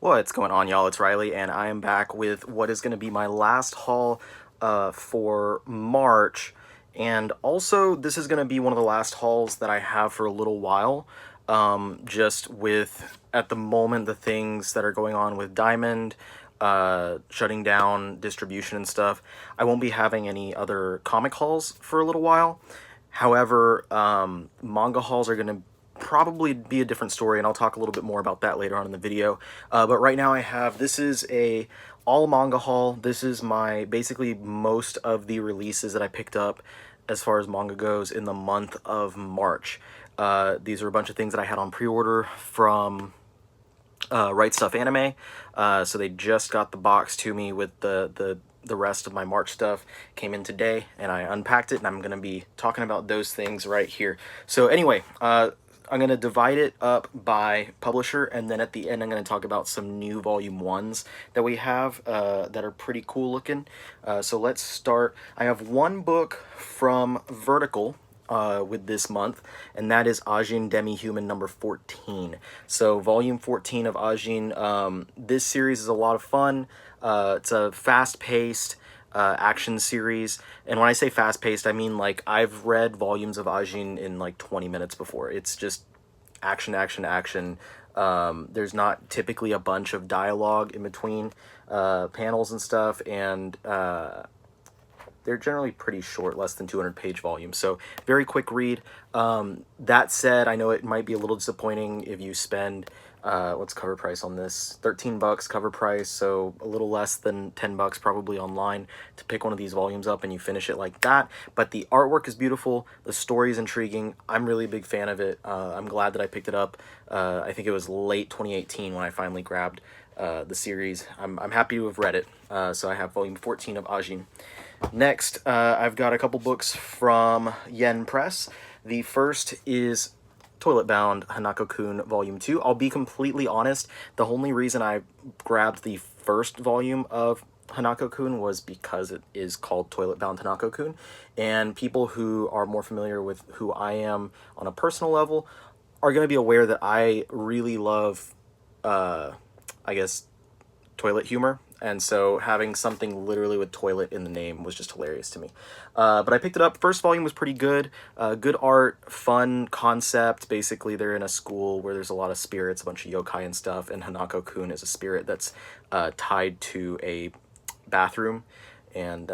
What's going on, y'all? It's Riley, and I am back with what is going to be my last haul for March. And also, this is going to be one of the last hauls that I have for a little while. Just with, at the moment, the things that are going on with Diamond, shutting down distribution and stuff. I won't be having any other comic hauls for a little while. However, manga hauls are going to probably be a different story, and I'll talk a little bit more about that later on in the video. But right now this is a all manga haul. This is my, basically most of the releases that I picked up as far as manga goes in the month of March. These are a bunch of things that I had on pre-order from Right Stuf Anime. So they just got the box to me with the rest of my March stuff. Came in today, and I unpacked it, and I'm going to be talking about those things right here. So anyway, I'm going to divide it up by publisher, and then at the end I'm going to talk about some new volume 1s that we have that are pretty cool looking. So let's start. I have one book from Vertical with this month, and that is Ajin Demi-Human number 14. So volume 14 of Ajin. This series is a lot of fun. It's a fast-paced action series, and when I say fast-paced, I mean like I've read volumes of Ajin in like 20 minutes before. It's just action, action, action. There's not typically a bunch of dialogue in between panels and stuff, and they're generally pretty short, less than 200-page volumes, so very quick read. That said, I know it might be a little disappointing if you spend what's cover price on this? 13 bucks cover price, so a little less than 10 bucks probably online to pick one of these volumes up and you finish it like that. But the artwork is beautiful, the story is intriguing. I'm really a big fan of it. I'm glad that I picked it up. I think it was late 2018 when I finally grabbed the series. I'm happy to have read it. So I have volume 14 of Ajin. Next, I've got a couple books from Yen Press. The first is Toilet Bound Hanako-kun Volume 2. I'll be completely honest, the only reason I grabbed the first volume of Hanako-kun was because it is called Toilet Bound Hanako-kun, and people who are more familiar with who I am on a personal level are going to be aware that I really love, I guess, toilet humor, and so having something literally with toilet in the name was just hilarious to me. But I picked it up. First volume was pretty good. Good art, fun concept. Basically, they're in a school where there's a lot of spirits, a bunch of yokai and stuff, and Hanako-kun is a spirit that's tied to a bathroom, and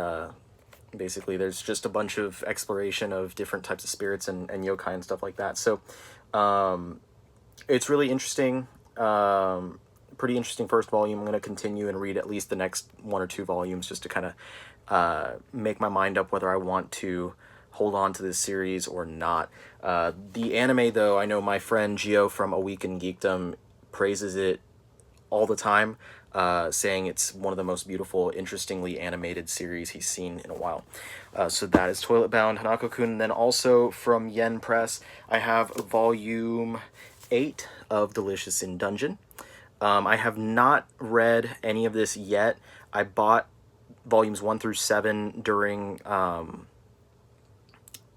basically there's just a bunch of exploration of different types of spirits and yokai and stuff like that. So it's really interesting. Pretty interesting first volume. I'm going to continue and read at least the next 1 or 2 volumes just to kind of make my mind up whether I want to hold on to this series or not. The anime, though, I know my friend Gio from A Week in Geekdom praises it all the time, saying it's one of the most beautiful, interestingly animated series he's seen in a while. So that is Toilet Bound Hanako-kun. Then also from Yen Press, I have volume 8 of Delicious in Dungeon. I have not read any of this yet. I bought volumes 1 through 7 during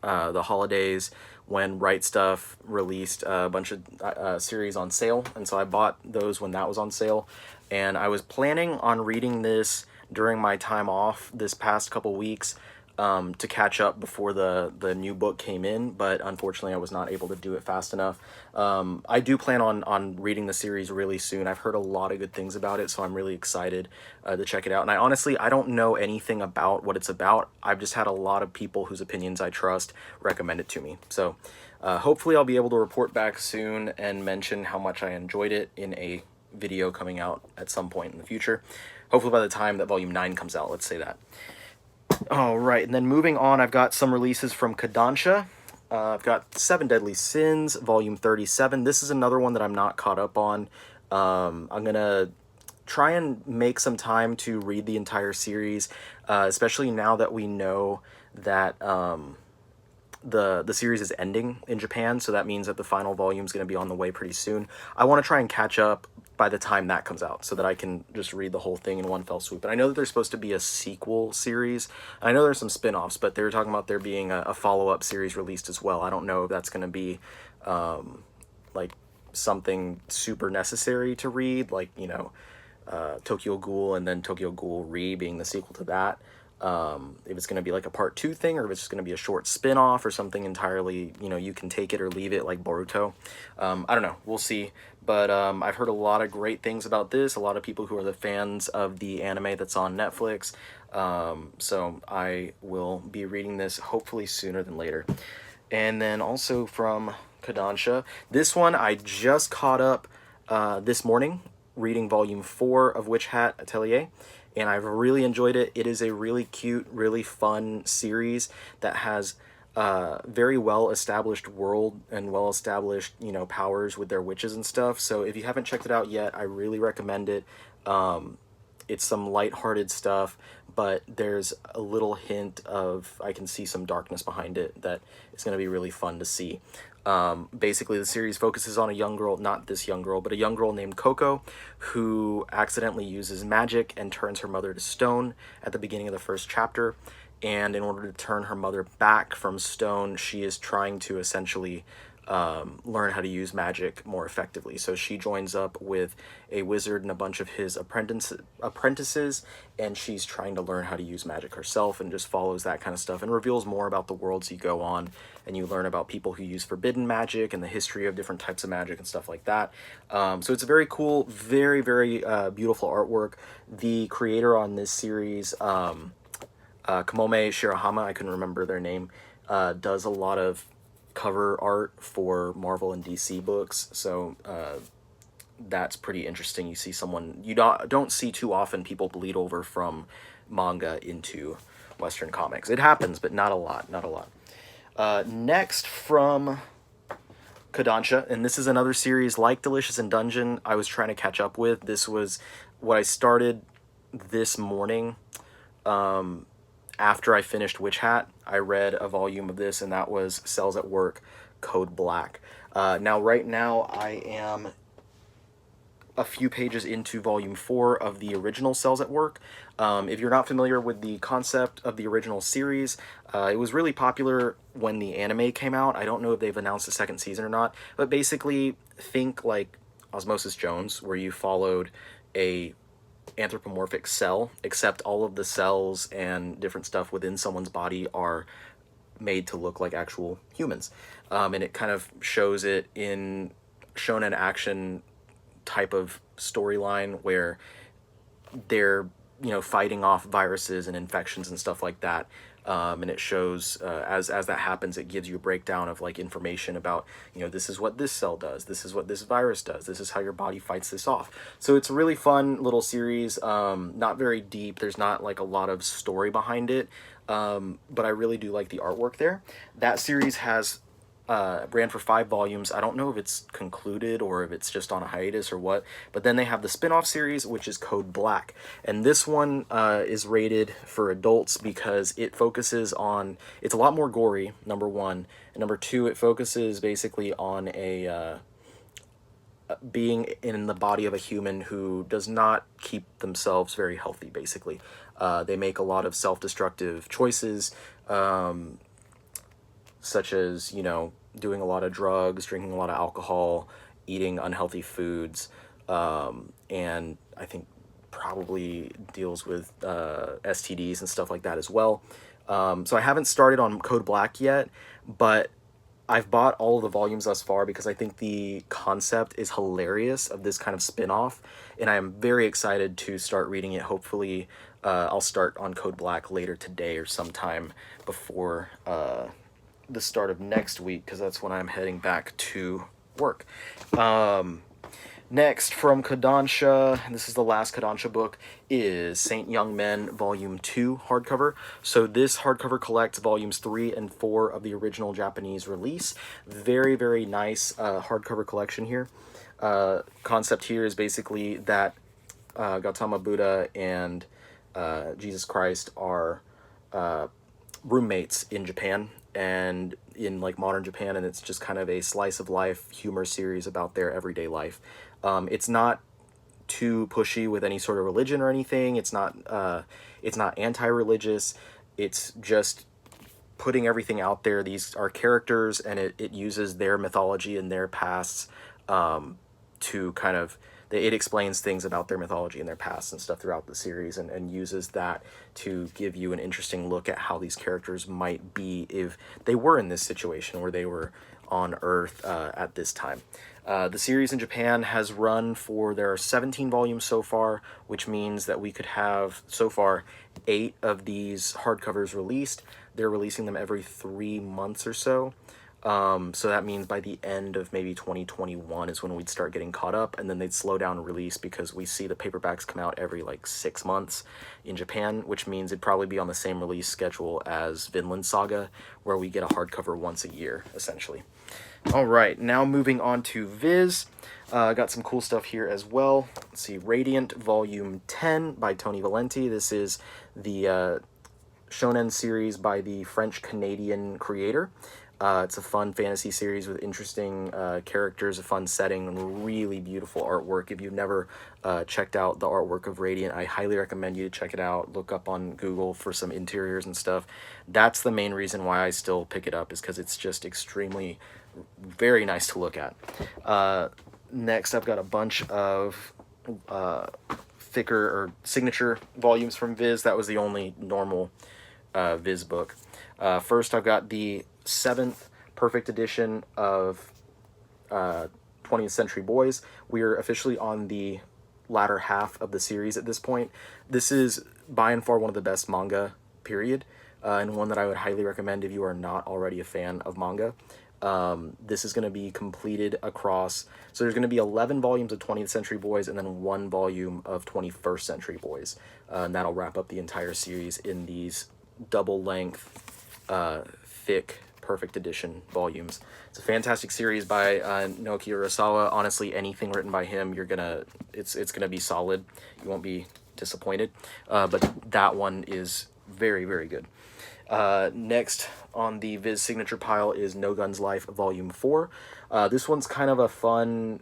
the holidays when Right Stuf released a bunch of series on sale, and so I bought those when that was on sale. And I was planning on reading this during my time off this past couple weeks to catch up before the new book came in, but unfortunately I was not able to do it fast enough. I do plan on reading the series really soon. I've heard a lot of good things about it, so I'm really excited to check it out. And I don't know anything about what it's about. I've just had a lot of people whose opinions I trust recommend it to me. So hopefully I'll be able to report back soon and mention how much I enjoyed it in a video coming out at some point in the future. Hopefully by the time that volume 9 comes out, let's say that. All right, and then moving on, I've got some releases from Kodansha. I've got 7 Deadly Sins, volume 37. This is another one that I'm not caught up on. I'm going to try and make some time to read the entire series, especially now that we know that the series is ending in Japan, so that means that the final volume is going to be on the way pretty soon. I want to try and catch up by the time that comes out so that I can just read the whole thing in one fell swoop. And I know that there's supposed to be a sequel series. I know there's some spin-offs, but they were talking about there being a follow-up series released as well. I don't know if that's going to be like something super necessary to read, like, you know, Tokyo Ghoul and then Tokyo Ghoul Re being the sequel to that. If it's going to be like a part 2 thing, or if it's just going to be a short spin-off or something entirely, you know, you can take it or leave it, like Boruto. I don't know, we'll see. But I've heard a lot of great things about this, a lot of people who are the fans of the anime that's on Netflix. So I will be reading this hopefully sooner than later. And then also from Kodansha, this one I just caught up this morning, reading volume 4 of Witch Hat Atelier, and I've really enjoyed it. It is a really cute, really fun series that has very well established world and well established, you know, powers with their witches and stuff. So if you haven't checked it out yet, I really recommend it. It's some lighthearted stuff, but there's a little hint of, I can see some darkness behind it that is going to be really fun to see. Basically, the series focuses on a young girl, not this young girl, but a young girl named Coco, who accidentally uses magic and turns her mother to stone at the beginning of the first chapter. And in order to turn her mother back from stone, she is trying to essentially learn how to use magic more effectively. So she joins up with a wizard and a bunch of his apprentices, and she's trying to learn how to use magic herself, and just follows that kind of stuff and reveals more about the worlds you go on, and you learn about people who use forbidden magic and the history of different types of magic and stuff like that. So it's very cool, very, very beautiful artwork. The creator on this series, Kamome Shirahama, I couldn't remember their name, does a lot of cover art for Marvel and DC books, so that's pretty interesting. You see someone, you don't see too often people bleed over from manga into Western comics. It happens, but not a lot, not a lot. Next from Kodansha, and this is another series like Delicious in Dungeon I was trying to catch up with. This was what I started this morning. After I finished Witch Hat, I read a volume of this, and that was Cells at Work, Code Black. Now, right now, I am a few pages into volume 4 of the original Cells at Work. If you're not familiar with the concept of the original series, it was really popular when the anime came out. I don't know if they've announced a second season or not, but basically think like Osmosis Jones, where you followed a anthropomorphic cell, except all of the cells and different stuff within someone's body are made to look like actual humans. And it kind of shows it in shonen action type of storyline where they're, you know, fighting off viruses and infections and stuff like that. And it shows, as that happens, it gives you a breakdown of, like, information about, you know, this is what this cell does, this is what this virus does, this is how your body fights this off. So it's a really fun little series, not very deep, there's not, like, a lot of story behind it, but I really do like the artwork there. That series has ran for 5 volumes. I don't know if it's concluded or if it's just on a hiatus or what, but then they have the spin-off series, which is Code Black, and this one is rated for adults because it focuses on, it's a lot more gory, number one, and number two, it focuses basically on a being in the body of a human who does not keep themselves very healthy, basically. They make a lot of self-destructive choices, such as, you know, doing a lot of drugs, drinking a lot of alcohol, eating unhealthy foods, and I think probably deals with STDs and stuff like that as well. So I haven't started on Code Black yet, but I've bought all of the volumes thus far because I think the concept is hilarious of this kind of spin-off, and I am very excited to start reading it. Hopefully, I'll start on Code Black later today or sometime before the start of next week, because that's when I'm heading back to work. Next, from Kodansha, this is the last Kodansha book, is Saint Young Men Volume 2 hardcover. So this hardcover collects volumes 3 and 4 of the original Japanese release. Very, very nice hardcover collection here. Concept here is basically that Gautama Buddha and Jesus Christ are roommates in Japan, and in, like, modern Japan, and it's just kind of a slice of life humor series about their everyday life. It's not too pushy with any sort of religion or anything. It's not anti-religious. It's just putting everything out there. These are characters, and it uses their mythology and their pasts to kind of, it explains things about their mythology and their past and stuff throughout the series, and uses that to give you an interesting look at how these characters might be if they were in this situation where they were on Earth at this time. The series in Japan has run for, there are 17 volumes so far, which means that we could have, so far, 8 of these hardcovers released. They're releasing them every 3 months or so. So that means by the end of maybe 2021 is when we'd start getting caught up, and then they'd slow down release because we see the paperbacks come out every like 6 months in Japan, which means it'd probably be on the same release schedule as Vinland Saga, where we get a hardcover once a year, essentially. All right, now moving on to Viz. Got some cool stuff here as well. Let's see, Radiant Volume 10 by Tony Valenti. This is the shonen series by the French-Canadian creator. It's a fun fantasy series with interesting characters, a fun setting, and really beautiful artwork. If you've never checked out the artwork of Radiant, I highly recommend you to check it out. Look up on Google for some interiors and stuff. That's the main reason why I still pick it up, is because it's just extremely, very nice to look at. Next, I've got a bunch of thicker or signature volumes from Viz. That was the only normal Viz book. First, I've got the 7th perfect edition of 20th Century Boys. We're officially on the latter half of the series at this point. This is by and far one of the best manga, period, and one that I would highly recommend if you are not already a fan of manga. This is going to be completed across, so there's going to be 11 volumes of 20th Century Boys and then 1 volume of 21st Century Boys, and that'll wrap up the entire series in these double-length, thick, perfect edition volumes. It's a fantastic series by Naoki Urasawa. Honestly, anything written by him, it's gonna be solid. You won't be disappointed. But that one is very, very good. Next on the Viz signature pile is No Guns Life Volume 4. This one's kind of a fun,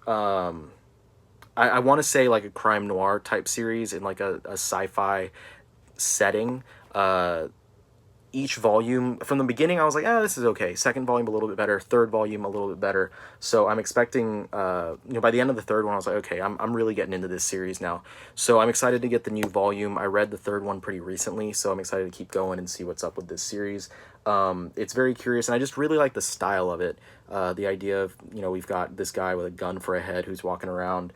I want to say like a crime noir type series in like a sci-fi setting. Each volume, from the beginning, I was like, this is okay. Second volume, a little bit better. Third volume, a little bit better. So I'm expecting, by the end of the third one, I was like, okay, I'm really getting into this series now. So I'm excited to get the new volume. I read the third one pretty recently, so I'm excited to keep going and see what's up with this series. It's very curious, and I just really like the style of it. The idea of, we've got this guy with a gun for a head who's walking around.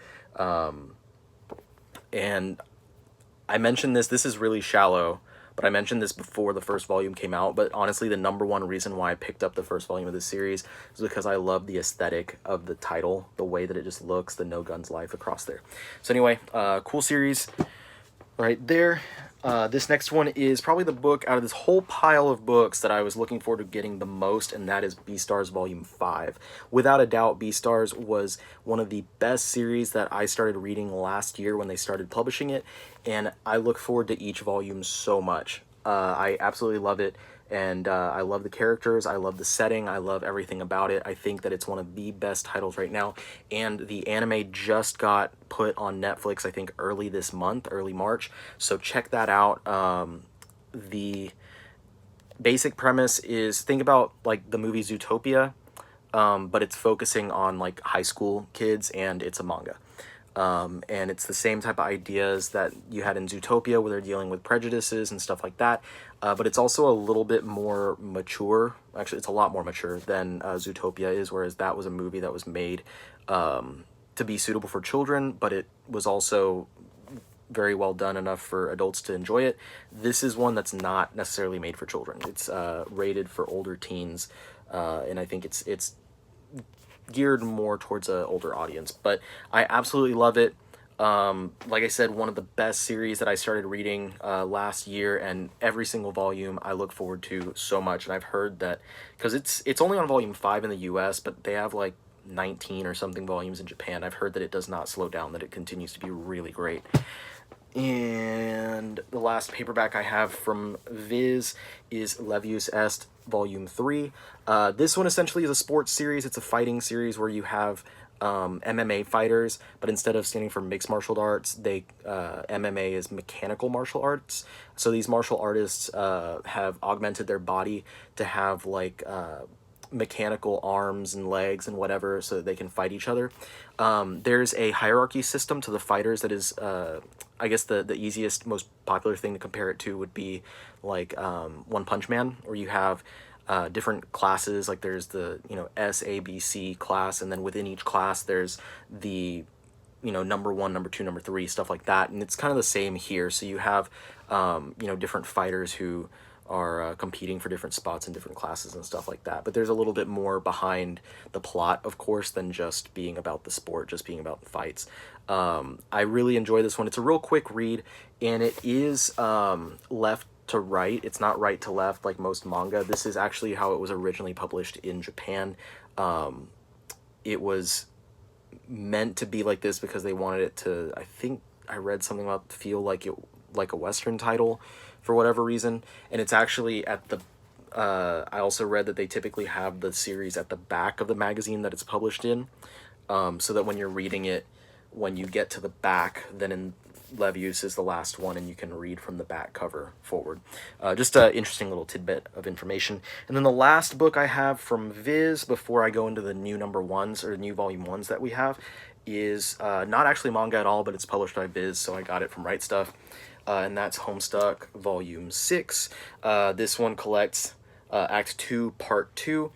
And I mentioned this is really shallow, but I mentioned this before the first volume came out, but honestly, the number one reason why I picked up the first volume of this series is because I love the aesthetic of the title, the way that it just looks, the No Guns Life across there. So anyway, cool series right there. This next one is probably the book out of this whole pile of books that I was looking forward to getting the most, and that is Beastars Volume 5. Without a doubt, Beastars was one of the best series that I started reading last year when they started publishing it, and I look forward to each volume so much. I absolutely love it, and I love the characters, I love the setting, I love everything about it. I think that it's one of the best titles right now, and the anime just got put on Netflix, I think, early this month, early March, so check that out. The basic premise is, think about like the movie Zootopia, but it's focusing on like high school kids, and it's a manga. And it's the same type of ideas that you had in Zootopia, where they're dealing with prejudices and stuff like that, but it's also a little bit more mature. Actually, it's a lot more mature than Zootopia is, whereas that was a movie that was made to be suitable for children, but it was also very well done enough for adults to enjoy it. This is one that's not necessarily made for children. It's rated for older teens, and I think it's geared more towards an older audience, but I absolutely love it. Like I said, one of the best series that I started reading last year, and every single volume I look forward to so much. And I've heard that, because it's only on volume 5 in the US, but they have like 19 or something volumes in Japan. I've heard that it does not slow down, that it continues to be really great. And the last paperback I have from Viz is Levius Est Volume 3. This one essentially is a sports series. It's a fighting series where you have MMA fighters, but instead of standing for mixed martial arts, MMA is mechanical martial arts. So these martial artists have augmented their body to have like mechanical arms and legs and whatever so that they can fight each other. There's a hierarchy system to the fighters that is, I guess the easiest, most popular thing to compare it to would be like One Punch Man, where you have different classes. Like there's the, you know, S, A, B, C class, and then within each class there's the, you know, number 1, number 2, number 3, stuff like that. And it's kind of the same here. So you have, you know, different fighters who are competing for different spots in different classes and stuff like that. But there's a little bit more behind the plot, of course, than just being about the sport, just being about the fights. I really enjoy this one. It's a real quick read, and it is left to right. It's not right to left like most manga. This is actually how it was originally published in Japan. It was meant to be like this because they wanted it to, I think I read something about, feel like it, like a Western title for whatever reason. And it's actually at the I also read that they typically have the series at the back of the magazine that it's published in, so that when you're reading it, when you get to the back, then in Levius is the last one, and you can read from the back cover forward. Just an interesting little tidbit of information. And then the last book I have from Viz, before I go into the new number 1s or new volume 1s that we have, is not actually manga at all, but it's published by Viz, so I got it from Right Stuf. And that's Homestuck Volume 6. This one collects Act 2, Part 2.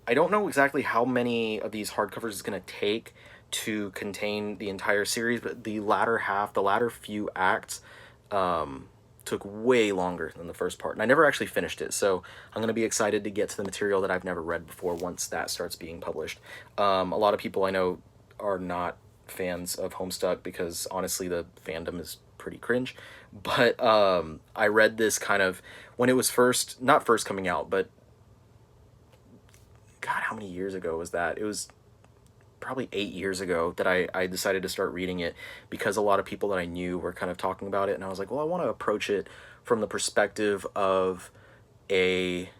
I don't know exactly how many of these hardcovers it's going to take to contain the entire series, but the latter half, the latter few acts, took way longer than the first part. And I never actually finished it, so I'm going to be excited to get to the material that I've never read before once that starts being published. A lot of people I know are not fans of Homestuck because, honestly, the fandom is pretty cringe. But I read this kind of when it was not first coming out, but God, how many years ago was that? It was probably 8 years ago that I decided to start reading it because a lot of people that I knew were kind of talking about it, and I was like, well, I want to approach it from the perspective of a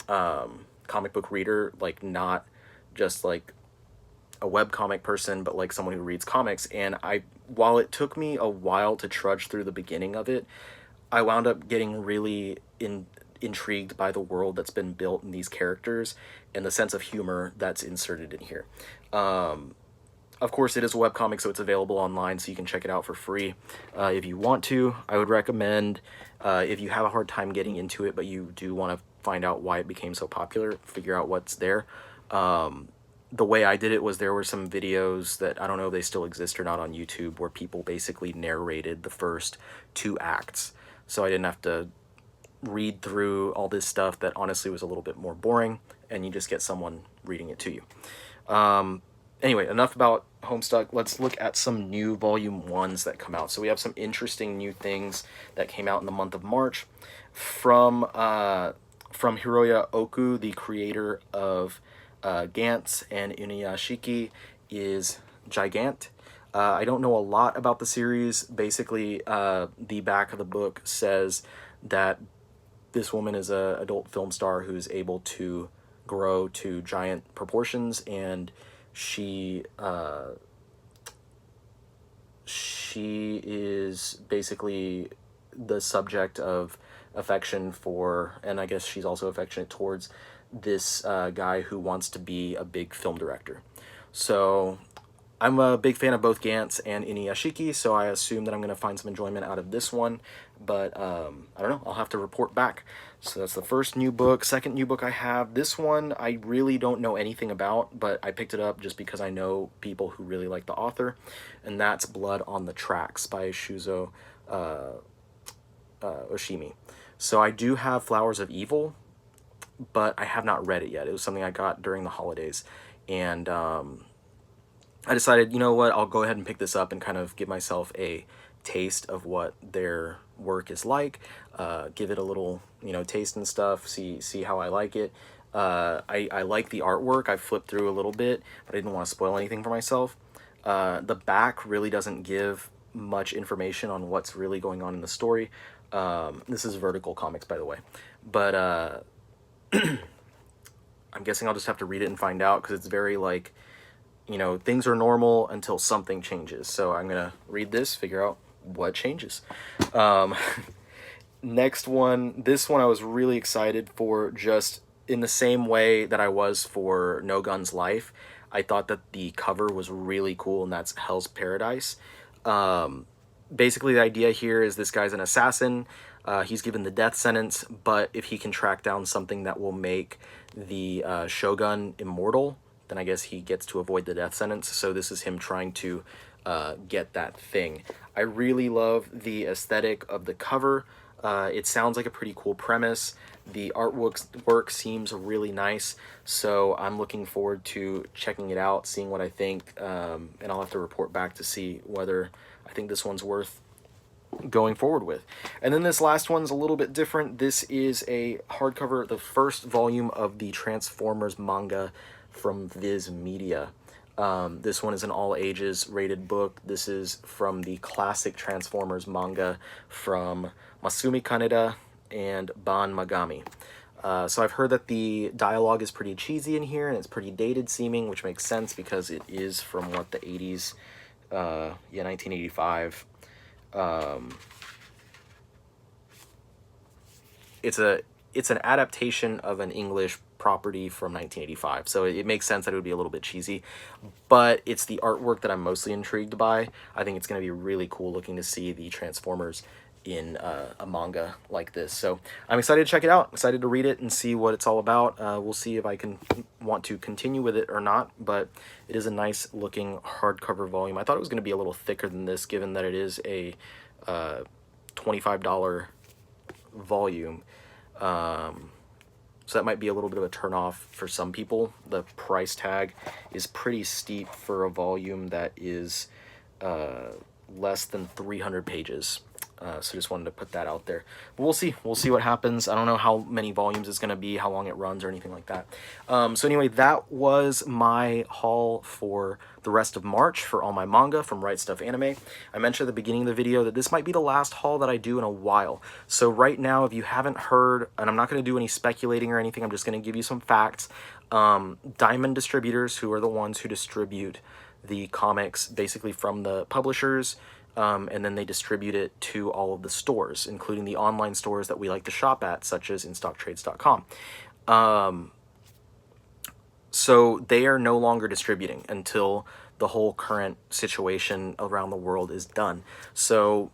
comic book reader, like not just like a webcomic person, but like someone who reads comics. And while it took me a while to trudge through the beginning of it, I wound up getting really intrigued by the world that's been built in these characters and the sense of humor that's inserted in here. Of course, it is a webcomic, so it's available online, so you can check it out for free if you want to. I would recommend, if you have a hard time getting into it, but you do want to find out why it became so popular, figure out what's there. The way I did it was there were some videos that, I don't know if they still exist or not, on YouTube, where people basically narrated the first 2 acts. So I didn't have to read through all this stuff that honestly was a little bit more boring, and you just get someone reading it to you. Anyway, enough about Homestuck. Let's look at some new volume 1s that come out. So we have some interesting new things that came out in the month of March from Hiroya Oku, the creator of Gantz and Inuyashiki, is Gigant. I don't know a lot about the series. Basically, the back of the book says that this woman is an adult film star who's able to grow to giant proportions, and she is basically the subject of affection for, and I guess she's also affectionate towards, this guy who wants to be a big film director. So I'm a big fan of both Gantz and Inuyashiki, so I assume that I'm going to find some enjoyment out of this one, but I don't know, I'll have to report back. So that's the first new book. Second new book I have, this one I really don't know anything about, but I picked it up just because I know people who really like the author, and that's Blood on the Tracks by Shuzo Oshimi. So I do have Flowers of Evil, but I have not read it yet. It was something I got during the holidays, and I decided, you know what, I'll go ahead and pick this up and kind of give myself a taste of what their work is like, give it a little, you know, taste and stuff, see how I like it. I like the artwork. I flipped through a little bit, but I didn't want to spoil anything for myself. The back really doesn't give much information on what's really going on in the story. This is Vertical Comics, by the way, but I'm guessing I'll just have to read it and find out, because it's very, like, you know, things are normal until something changes. So I'm gonna read this, figure out what changes. Next one, this one I was really excited for, just in the same way that I was for No Guns Life, I thought that the cover was really cool, and that's Hell's Paradise. Basically, the idea here is this guy's an assassin. He's given the death sentence, but if he can track down something that will make the Shogun immortal, then I guess he gets to avoid the death sentence. So this is him trying to get that thing. I really love the aesthetic of the cover. It sounds like a pretty cool premise. The artwork seems really nice, so I'm looking forward to checking it out, seeing what I think, and I'll have to report back to see whether I think this one's worth going forward with. And then this last one's a little bit different. This is a hardcover, the first volume of the Transformers manga from Viz Media. This one is an all ages rated book. This is from the classic Transformers manga from Masumi Kaneda and Ban Magami. So I've heard that the dialogue is pretty cheesy in here, and it's pretty dated seeming, which makes sense because it is from, what, the 80s? Yeah, 1985. It's an adaptation of an English property from 1985, so it makes sense that it would be a little bit cheesy, but it's the artwork that I'm mostly intrigued by. I think it's going to be really cool looking to see the Transformers in a manga like this. So I'm excited to check it out, excited to read it and see what it's all about. We'll see if I can want to continue with it or not, but it is a nice looking hardcover volume. I thought it was going to be a little thicker than this, given that it is a $25 volume. So that might be a little bit of a turnoff for some people. The price tag is pretty steep for a volume that is less than 300 pages. So just wanted to put that out there. But we'll see. We'll see what happens. I don't know how many volumes it's going to be, how long it runs, or anything like that. So anyway, that was my haul for the rest of March for all my manga from Right Stuf Anime. I mentioned at the beginning of the video that this might be the last haul that I do in a while. So right now, if you haven't heard, and I'm not going to do any speculating or anything, I'm just going to give you some facts. Diamond Distributors, who are the ones who distribute the comics basically from the publishers, and then they distribute it to all of the stores, including the online stores that we like to shop at, such as InStockTrades.com. So they are no longer distributing until the whole current situation around the world is done. So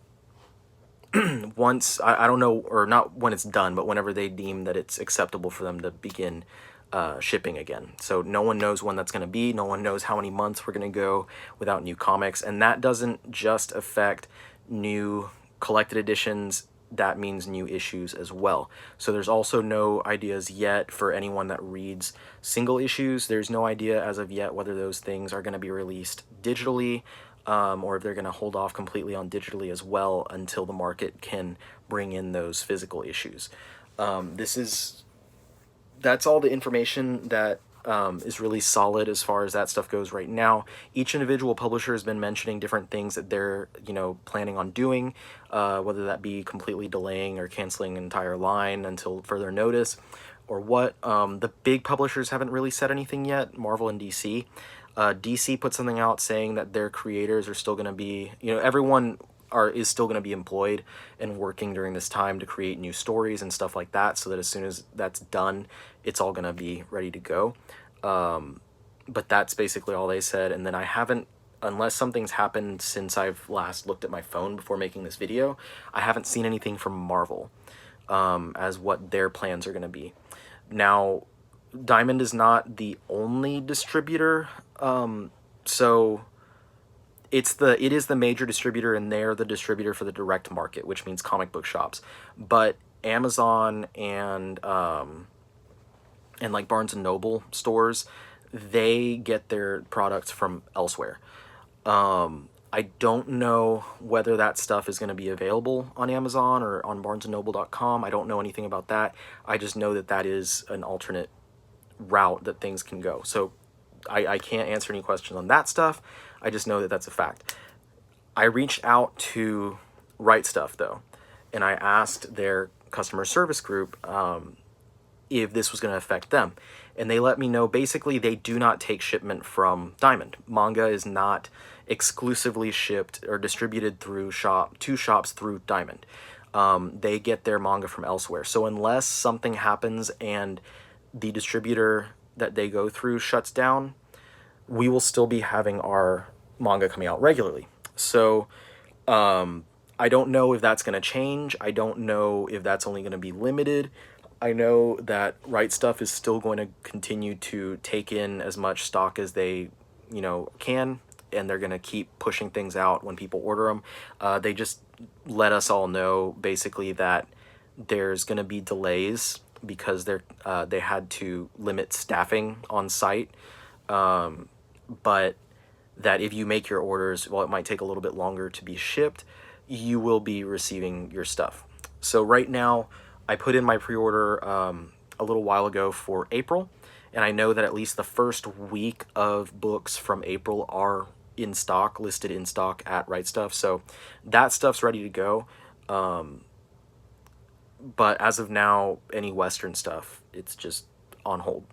once, I don't know, or not when it's done, but whenever they deem that it's acceptable for them to begin shipping again. So no one knows when that's going to be. No one knows how many months we're going to go without new comics. And that doesn't just affect new collected editions. That means new issues as well. So there's also no ideas yet for anyone that reads single issues. There's no idea as of yet whether those things are going to be released digitally, or if they're going to hold off completely on digitally as well until the market can bring in those physical issues. That's all the information that is really solid as far as that stuff goes right now. Each individual publisher has been mentioning different things that they're, planning on doing, whether that be completely delaying or canceling an entire line until further notice or what. The big publishers haven't really said anything yet, Marvel and DC. DC put something out saying that their creators are still going to be, everyone is still going to be employed and working during this time to create new stories and stuff like that, so that as soon as that's done, it's all going to be ready to go. But that's basically all they said. And then I haven't, unless something's happened since I've last looked at my phone before making this video, I haven't seen anything from Marvel as what their plans are going to be. Now, Diamond is not the only distributor, so it is the major distributor, and they're the distributor for the direct market, which means comic book shops. But Amazon and like Barnes and Noble stores, they get their products from elsewhere. I don't know whether that stuff is going to be available on Amazon or on BarnesandNoble.com. I don't know anything about that. I just know that that is an alternate route that things can go. So I can't answer any questions on that stuff. I just know that that's a fact. I reached out to Right Stuf, though, and I asked their customer service group if this was going to affect them. And they let me know, basically, they do not take shipment from Diamond. Manga is not exclusively shipped or distributed through shops through Diamond. They get their manga from elsewhere. So unless something happens and the distributor that they go through shuts down, we will still be having our manga coming out regularly. So I don't know if that's going to change. I don't know if that's only going to be limited. I know that Right Stuf is still going to continue to take in as much stock as they, can, and they're going to keep pushing things out when people order them. They just let us all know basically that there's going to be delays because they had to limit staffing on site, but that if you make your orders, while it might take a little bit longer to be shipped, you will be receiving your stuff. So right now, I put in my pre-order a little while ago for April, and I know that at least the first week of books from April are in stock, listed in stock at Right Stuf. So that stuff's ready to go. But as of now, any Western stuff, it's just on hold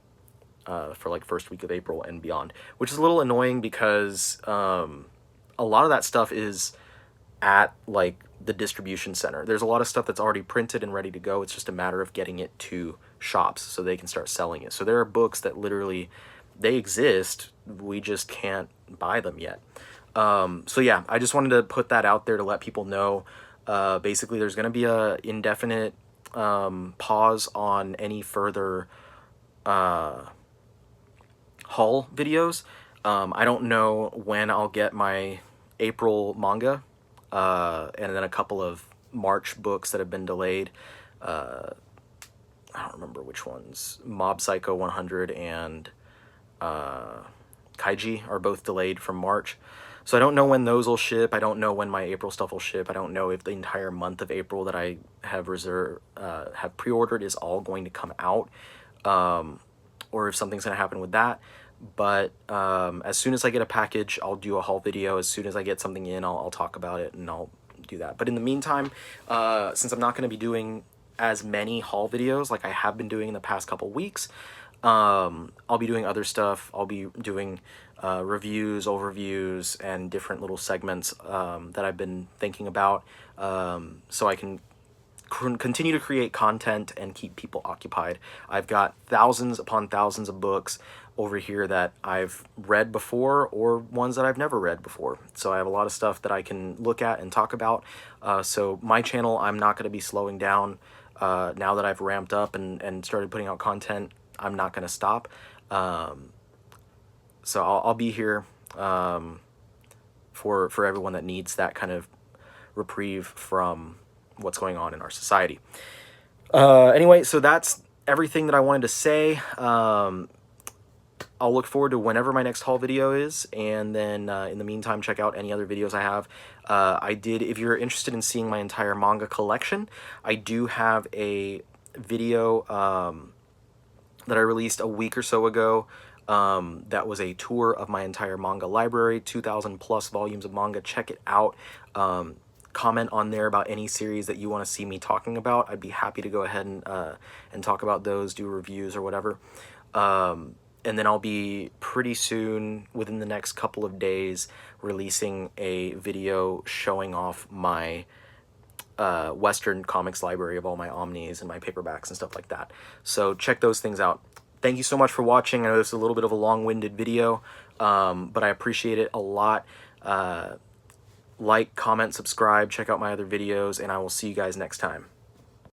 for like first week of April and beyond, which is a little annoying because a lot of that stuff is at like the distribution center. There's a lot of stuff that's already printed and ready to go. It's just a matter of getting it to shops so they can start selling it. So there are books that literally, they exist, we just can't buy them yet. So yeah, I just wanted to put that out there to let people know. Basically, there's going to be a indefinite pause on any further haul videos. I don't know when I'll get my April manga, and then a couple of March books that have been delayed. I don't remember which ones. Mob Psycho 100 and Kaiji are both delayed from March. So I don't know when those will ship. I don't know when my April stuff will ship. I don't know if the entire month of April that I have have pre-ordered is all going to come out, or if something's going to happen with that. But as soon as I get a package, I'll do a haul video. As soon as I get something in, I'll talk about it and I'll do that. But in the meantime, since I'm not going to be doing as many haul videos like I have been doing in the past couple weeks, I'll be doing other stuff. I'll be doing reviews, overviews, and different little segments that I've been thinking about, so I can continue to create content and keep people occupied. I've got thousands upon thousands of books over here that I've read before or ones that I've never read before. So I have a lot of stuff that I can look at and talk about. So my channel, I'm not going to be slowing down. Now that I've ramped up and started putting out content, I'm not going to stop. So I'll be here for everyone that needs that kind of reprieve from what's going on in our society. Anyway, so that's everything that I wanted to say. I'll look forward to whenever my next haul video is, and then in the meantime, check out any other videos I have. If you're interested in seeing my entire manga collection, I do have a video that I released a week or so ago. That was a tour of my entire manga library, 2,000 plus volumes of manga. Check it out. Comment on there about any series that you want to see me talking about. I'd be happy to go ahead and talk about those, do reviews or whatever. And then I'll be pretty soon, within the next couple of days, releasing a video showing off my Western comics library of all my omnis and my paperbacks and stuff like that. So check those things out. Thank you so much for watching. I know this is a little bit of a long-winded video, but I appreciate it a lot. Like, comment, subscribe, check out my other videos, and I will see you guys next time.